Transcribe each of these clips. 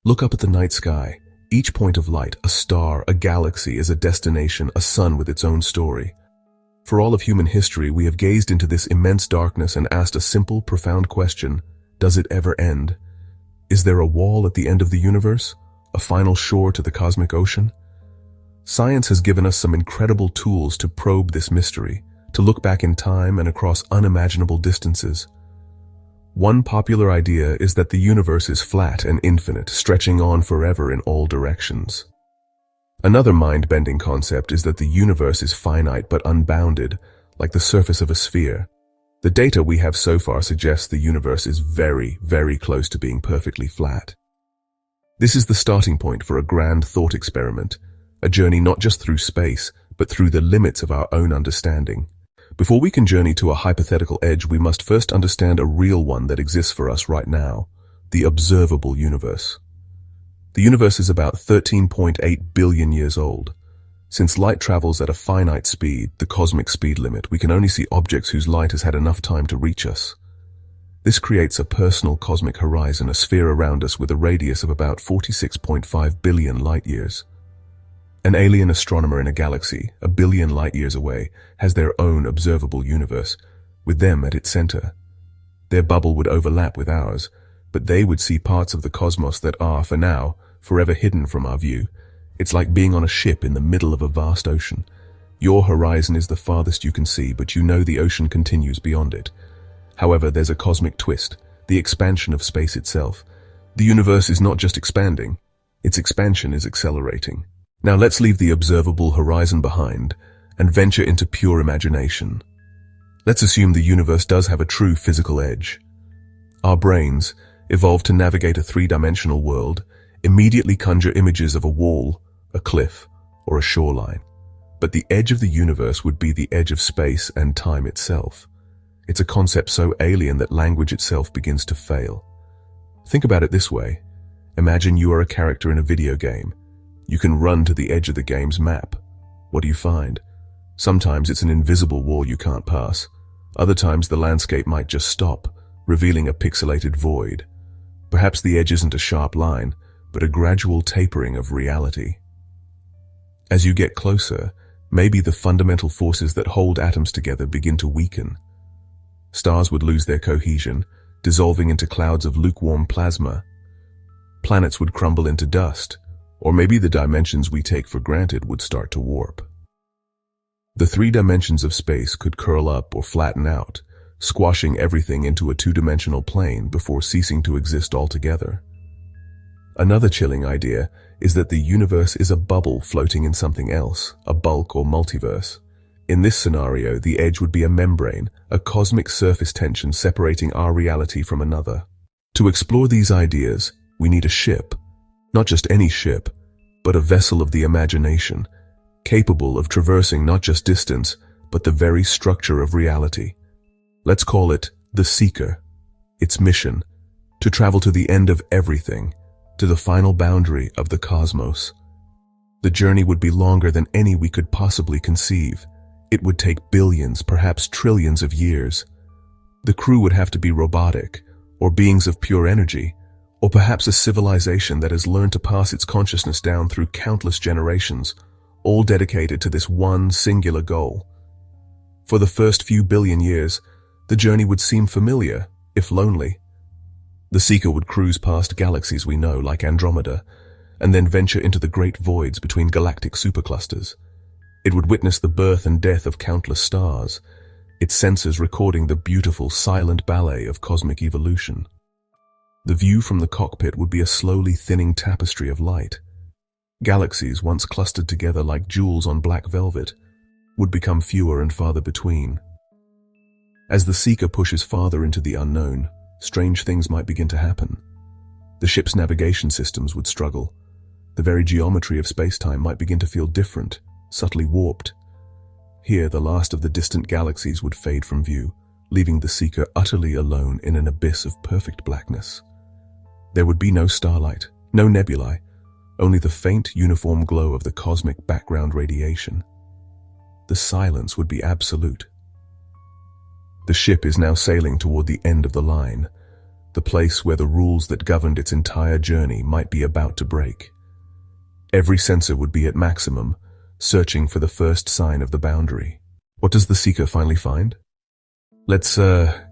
Look up at the night sky. Each point of light, a star, a galaxy, is a destination, a sun with its own story. For all of human history, we have gazed into this immense darkness and asked a simple, profound question: does it ever end? Is there a wall at the end of the universe? A final shore to the cosmic ocean? Science has given us some incredible tools to probe this mystery, to look back in time and across unimaginable distances. One popular idea is that the universe is flat and infinite, stretching on forever in all directions. Another mind-bending concept is that the universe is finite but unbounded, like the surface of a sphere. The data we have so far suggests the universe is very, very close to being perfectly flat. This is the starting point for a grand thought experiment, a journey not just through space, but through the limits of our own understanding. Before we can journey to a hypothetical edge, we must first understand a real one that exists for us right now: the observable universe. The universe is about 13.8 billion years old. Since light travels at a finite speed, the cosmic speed limit, we can only see objects whose light has had enough time to reach us. This creates a personal cosmic horizon, a sphere around us with a radius of about 46.5 billion light-years. An alien astronomer in a galaxy, a billion light-years away, has their own observable universe, with them at its center. Their bubble would overlap with ours, but they would see parts of the cosmos that are, for now, forever hidden from our view. It's like being on a ship in the middle of a vast ocean. Your horizon is the farthest you can see, but you know the ocean continues beyond it. However, there's a cosmic twist: the expansion of space itself. The universe is not just expanding, its expansion is accelerating. Now let's leave the observable horizon behind and venture into pure imagination. Let's assume the universe does have a true physical edge. Our brains, evolved to navigate a three-dimensional world, immediately conjure images of a wall, a cliff, or a shoreline. But the edge of the universe would be the edge of space and time itself. It's a concept so alien that language itself begins to fail. Think about it this way. Imagine you are a character in a video game. You can run to the edge of the game's map. What do you find? Sometimes it's an invisible wall you can't pass. Other times the landscape might just stop, revealing a pixelated void. Perhaps the edge isn't a sharp line, but a gradual tapering of reality. As you get closer, maybe the fundamental forces that hold atoms together begin to weaken. Stars would lose their cohesion, dissolving into clouds of lukewarm plasma. Planets would crumble into dust, or maybe the dimensions we take for granted would start to warp. The three dimensions of space could curl up or flatten out, squashing everything into a two-dimensional plane before ceasing to exist altogether. Another chilling idea is that the universe is a bubble floating in something else, a bulk or multiverse. In this scenario, the edge would be a membrane, a cosmic surface tension separating our reality from another. To explore these ideas, we need a ship. Not just any ship, but a vessel of the imagination, capable of traversing not just distance, but the very structure of reality. Let's call it the Seeker. Its mission: to travel to the end of everything, to the final boundary of the cosmos. The journey would be longer than any we could possibly conceive. It would take billions, perhaps trillions of years. The crew would have to be robotic, or beings of pure energy, or perhaps a civilization that has learned to pass its consciousness down through countless generations, all dedicated to this one singular goal. For the first few billion years, the journey would seem familiar, if lonely. The Seeker would cruise past galaxies we know, like Andromeda, and then venture into the great voids between galactic superclusters. It would witness the birth and death of countless stars, its sensors recording the beautiful, silent ballet of cosmic evolution. The view from the cockpit would be a slowly thinning tapestry of light. Galaxies, once clustered together like jewels on black velvet, would become fewer and farther between. As the Seeker pushes farther into the unknown, strange things might begin to happen. The ship's navigation systems would struggle. The very geometry of space-time might begin to feel different, subtly warped. Here, the last of the distant galaxies would fade from view, leaving the Seeker utterly alone in an abyss of perfect blackness. There would be no starlight, no nebulae, only the faint, uniform glow of the cosmic background radiation. The silence would be absolute. The ship is now sailing toward the end of the line. the place where the rules that governed its entire journey might be about to break. Every sensor would be at maximum, searching for the first sign of the boundary. What does the seeker finally find? Let's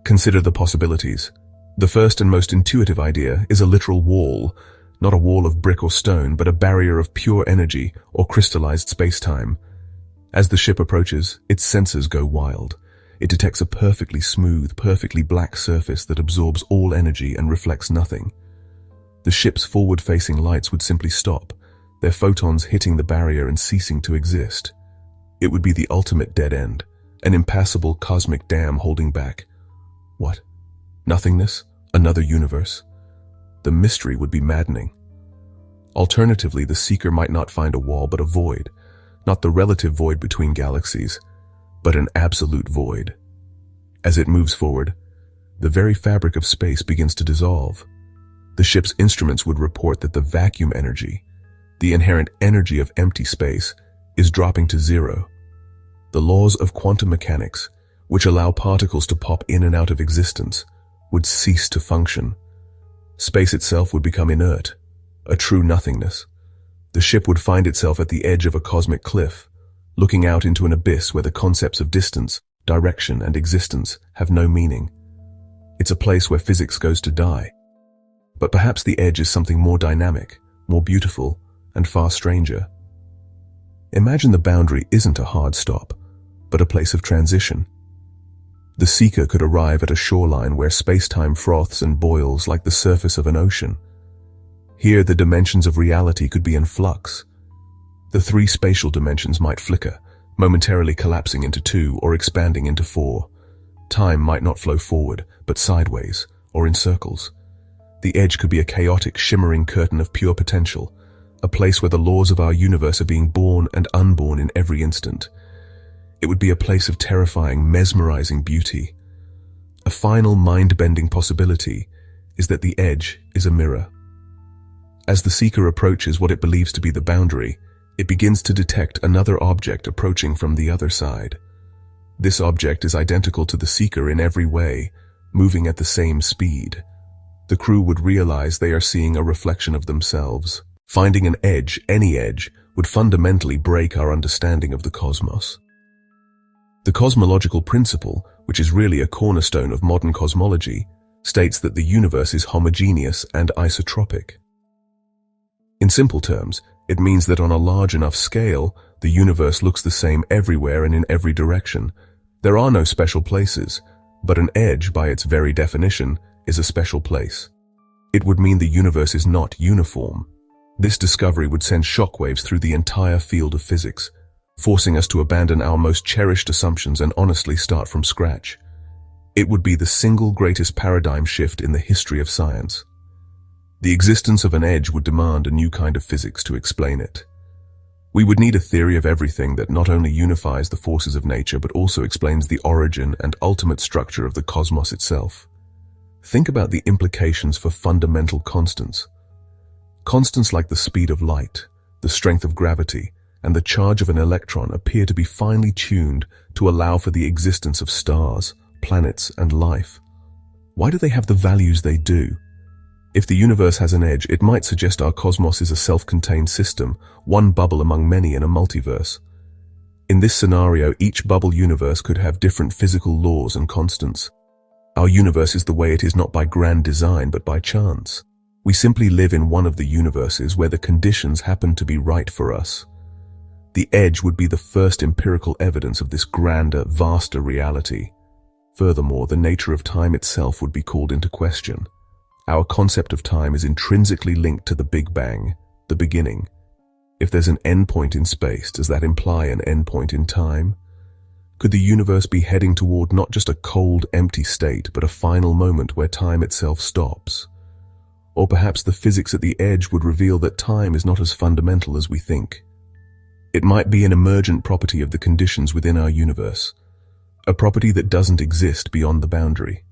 consider the possibilities. The first and most intuitive idea is a literal wall, not a wall of brick or stone, but a barrier of pure energy or crystallized space-time. As the ship approaches, its sensors go wild. It detects a perfectly smooth, perfectly black surface that absorbs all energy and reflects nothing. The ship's forward-facing lights would simply stop, their photons hitting the barrier and ceasing to exist. It would be the ultimate dead end, an impassable cosmic dam holding back. What? Nothingness? Another universe? The mystery would be maddening. Alternatively, the seeker might not find a wall but a void, not the relative void between galaxies, but an absolute void. As it moves forward, the very fabric of space begins to dissolve. The ship's instruments would report that the vacuum energy, the inherent energy of empty space, is dropping to zero. The laws of quantum mechanics, which allow particles to pop in and out of existence, would cease to function. Space itself would become inert, a true nothingness. The ship would find itself at the edge of a cosmic cliff, looking out into an abyss where the concepts of distance, direction, and existence have no meaning. It's a place where physics goes to die. But perhaps the edge is something more dynamic, more beautiful, and far stranger. Imagine the boundary isn't a hard stop, but a place of transition. The seeker could arrive at a shoreline where space-time froths and boils like the surface of an ocean. Here, the dimensions of reality could be in flux. The three spatial dimensions might flicker, momentarily collapsing into two or expanding into four. Time might not flow forward, but sideways, or in circles. The edge could be a chaotic, shimmering curtain of pure potential, a place where the laws of our universe are being born and unborn in every instant. It would be a place of terrifying, mesmerizing beauty. A final mind-bending possibility is that the edge is a mirror. As the seeker approaches what it believes to be the boundary, it begins to detect another object approaching from the other side. This object is identical to the seeker in every way, moving at the same speed. The crew would realize they are seeing a reflection of themselves. Finding an edge, any edge, would fundamentally break our understanding of the cosmos. The cosmological principle, which is really a cornerstone of modern cosmology, states that the universe is homogeneous and isotropic. In simple terms, it means that on a large enough scale, the universe looks the same everywhere and in every direction. There are no special places, but an edge, by its very definition, is a special place. It would mean the universe is not uniform. This discovery would send shockwaves through the entire field of physics, forcing us to abandon our most cherished assumptions and honestly start from scratch. It would be the single greatest paradigm shift in the history of science. The existence of an edge would demand a new kind of physics to explain it. We would need a theory of everything that not only unifies the forces of nature but also explains the origin and ultimate structure of the cosmos itself. Think about the implications for fundamental constants. Constants like the speed of light, the strength of gravity, and the charge of an electron appear to be finely tuned to allow for the existence of stars, planets, and life. Why do they have the values they do? If the universe has an edge, it might suggest our cosmos is a self-contained system, one bubble among many in a multiverse. In this scenario, each bubble universe could have different physical laws and constants. Our universe is the way it is not by grand design but by chance. We simply live in one of the universes where the conditions happen to be right for us. The edge would be the first empirical evidence of this grander, vaster reality. Furthermore, the nature of time itself would be called into question. Our concept of time is intrinsically linked to the Big Bang, the beginning. If there's an endpoint in space, does that imply an endpoint in time? Could the universe be heading toward not just a cold, empty state, but a final moment where time itself stops? Or perhaps the physics at the edge would reveal that time is not as fundamental as we think. It might be an emergent property of the conditions within our universe, a property that doesn't exist beyond the boundary.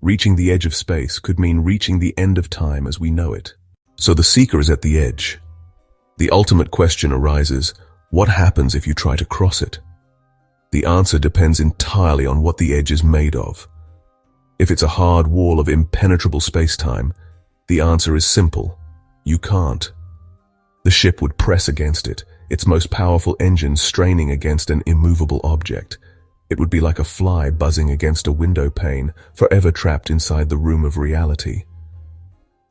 Reaching the edge of space could mean reaching the end of time as we know it. So the seeker is at the edge. The ultimate question arises, what happens if you try to cross it? The answer depends entirely on what the edge is made of. If it's a hard wall of impenetrable space-time, the answer is simple. You can't. The ship would press against it, its most powerful engines straining against an immovable object. It would be like a fly buzzing against a window pane, forever trapped inside the room of reality.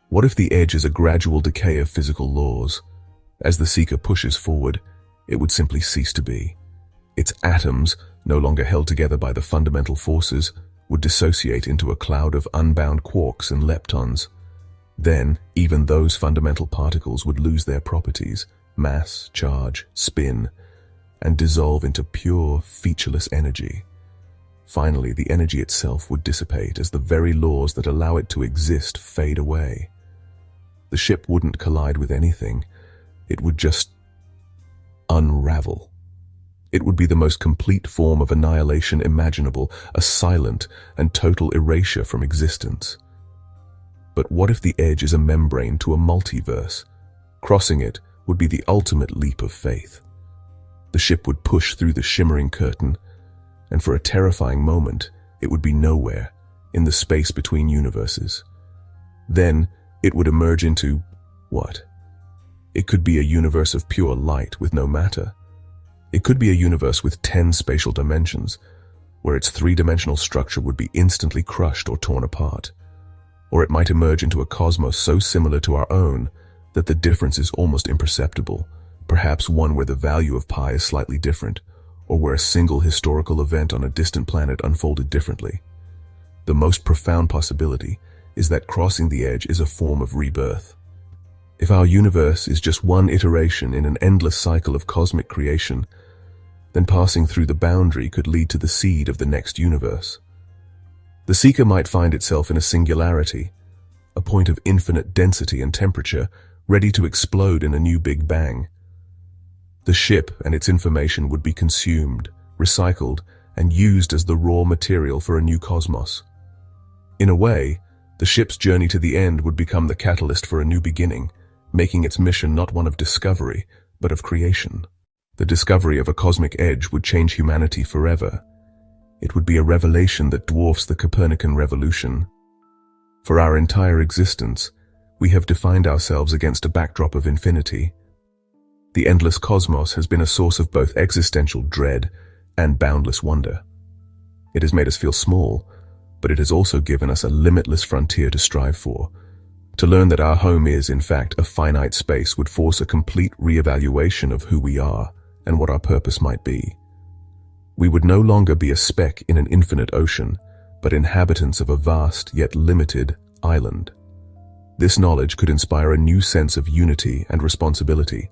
What if the edge is a gradual decay of physical laws? As the seeker pushes forward, it would simply cease to be. Its atoms, no longer held together by the fundamental forces, would dissociate into a cloud of unbound quarks and leptons. Then, even those fundamental particles would lose their properties, mass, charge, spin, and dissolve into pure, featureless energy. Finally, the energy itself would dissipate as the very laws that allow it to exist fade away. The ship wouldn't collide with anything. It would just unravel. It would be the most complete form of annihilation imaginable, a silent and total erasure from existence. But what if the edge is a membrane to a multiverse? Crossing it would be the ultimate leap of faith. The ship would push through the shimmering curtain, and for a terrifying moment, it would be nowhere, in the space between universes. Then, it would emerge into what? It could be a universe of pure light with no matter. It could be a universe with 10 spatial dimensions, where its three-dimensional structure would be instantly crushed or torn apart. Or it might emerge into a cosmos so similar to our own that the difference is almost imperceptible, perhaps one where the value of pi is slightly different, or where a single historical event on a distant planet unfolded differently. The most profound possibility is that crossing the edge is a form of rebirth. If our universe is just one iteration in an endless cycle of cosmic creation, then passing through the boundary could lead to the seed of the next universe. The seeker might find itself in a singularity, a point of infinite density and temperature, ready to explode in a new Big Bang. The ship and its information would be consumed, recycled, and used as the raw material for a new cosmos. In a way, the ship's journey to the end would become the catalyst for a new beginning, making its mission not one of discovery, but of creation. The discovery of a cosmic edge would change humanity forever. It would be a revelation that dwarfs the Copernican revolution. For our entire existence, we have defined ourselves against a backdrop of infinity. The endless cosmos has been a source of both existential dread and boundless wonder. It has made us feel small, but it has also given us a limitless frontier to strive for. To learn that our home is, in fact, a finite space would force a complete re-evaluation of who we are and what our purpose might be. We would no longer be a speck in an infinite ocean, but inhabitants of a vast yet limited island. This knowledge could inspire a new sense of unity and responsibility.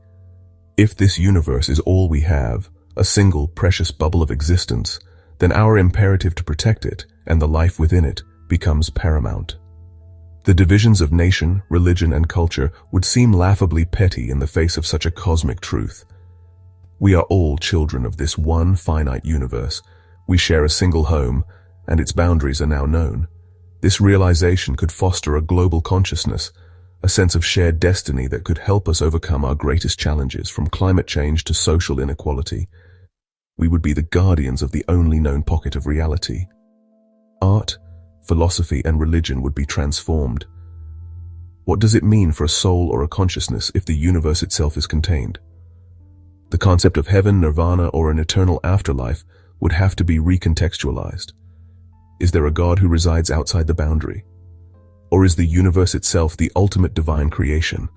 If this universe is all we have, a single precious bubble of existence, then our imperative to protect it and the life within it becomes paramount. The divisions of nation, religion, and culture would seem laughably petty in the face of such a cosmic truth. We are all children of this one finite universe. We share a single home, and its boundaries are now known. This realization could foster a global consciousness, a sense of shared destiny that could help us overcome our greatest challenges, from climate change to social inequality. We would be the guardians of the only known pocket of reality. Art, philosophy, and religion would be transformed. What does it mean for a soul or a consciousness if the universe itself is contained? The concept of heaven, nirvana, or an eternal afterlife would have to be recontextualized. Is there a God who resides outside the boundary? Or is the universe itself the ultimate divine creation,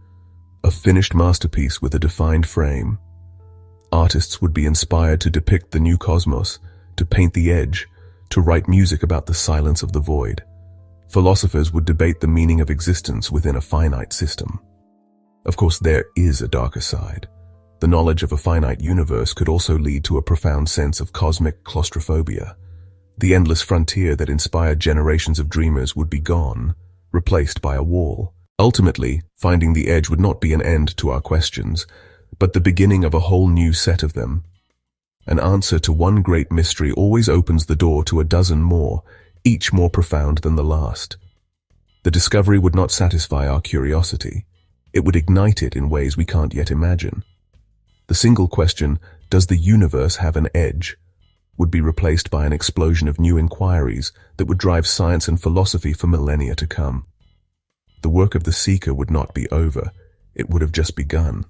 a finished masterpiece with a defined frame? Artists would be inspired to depict the new cosmos, to paint the edge, to write music about the silence of the void. Philosophers would debate the meaning of existence within a finite system. Of course, there is a darker side. The knowledge of a finite universe could also lead to a profound sense of cosmic claustrophobia. The endless frontier that inspired generations of dreamers would be gone, replaced by a wall. Ultimately, finding the edge would not be an end to our questions, but the beginning of a whole new set of them. An answer to one great mystery always opens the door to a dozen more, each more profound than the last. The discovery would not satisfy our curiosity. It would ignite it in ways we can't yet imagine. The single question, does the universe have an edge, would be replaced by an explosion of new inquiries that would drive science and philosophy for millennia to come. The work of the seeker would not be over, it would have just begun.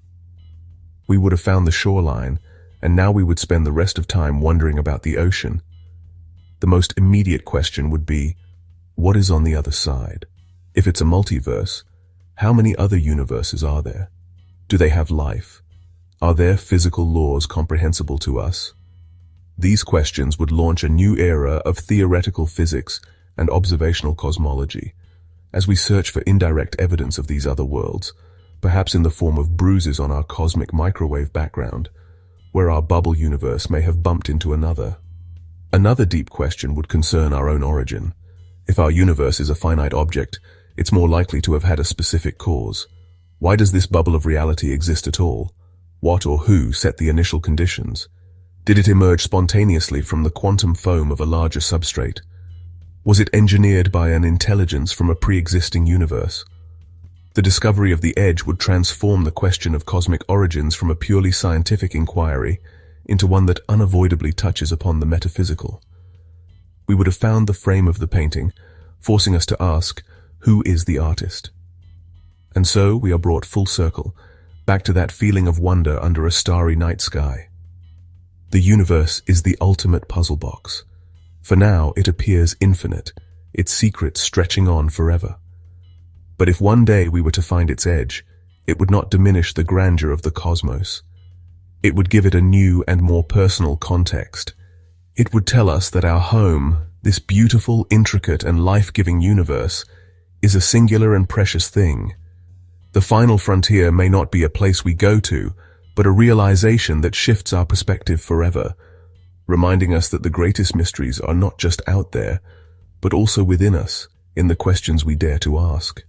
We would have found the shoreline, and now we would spend the rest of time wondering about the ocean. The most immediate question would be, what is on the other side? If it's a multiverse, how many other universes are there? Do they have life? Are their physical laws comprehensible to us? These questions would launch a new era of theoretical physics and observational cosmology, as we search for indirect evidence of these other worlds, perhaps in the form of bruises on our cosmic microwave background, where our bubble universe may have bumped into another. Another deep question would concern our own origin. If our universe is a finite object, it's more likely to have had a specific cause. Why does this bubble of reality exist at all? What or who set the initial conditions? Did it emerge spontaneously from the quantum foam of a larger substrate? Was it engineered by an intelligence from a pre-existing universe? The discovery of the edge would transform the question of cosmic origins from a purely scientific inquiry into one that unavoidably touches upon the metaphysical. We would have found the frame of the painting, forcing us to ask, who is the artist? And so we are brought full circle, back to that feeling of wonder under a starry night sky. The universe is the ultimate puzzle box. For now, it appears infinite, its secrets stretching on forever. But if one day we were to find its edge, it would not diminish the grandeur of the cosmos. It would give it a new and more personal context. It would tell us that our home, this beautiful, intricate, and life-giving universe, is a singular and precious thing. The final frontier may not be a place we go to, but a realization that shifts our perspective forever, reminding us that the greatest mysteries are not just out there, but also within us, in the questions we dare to ask.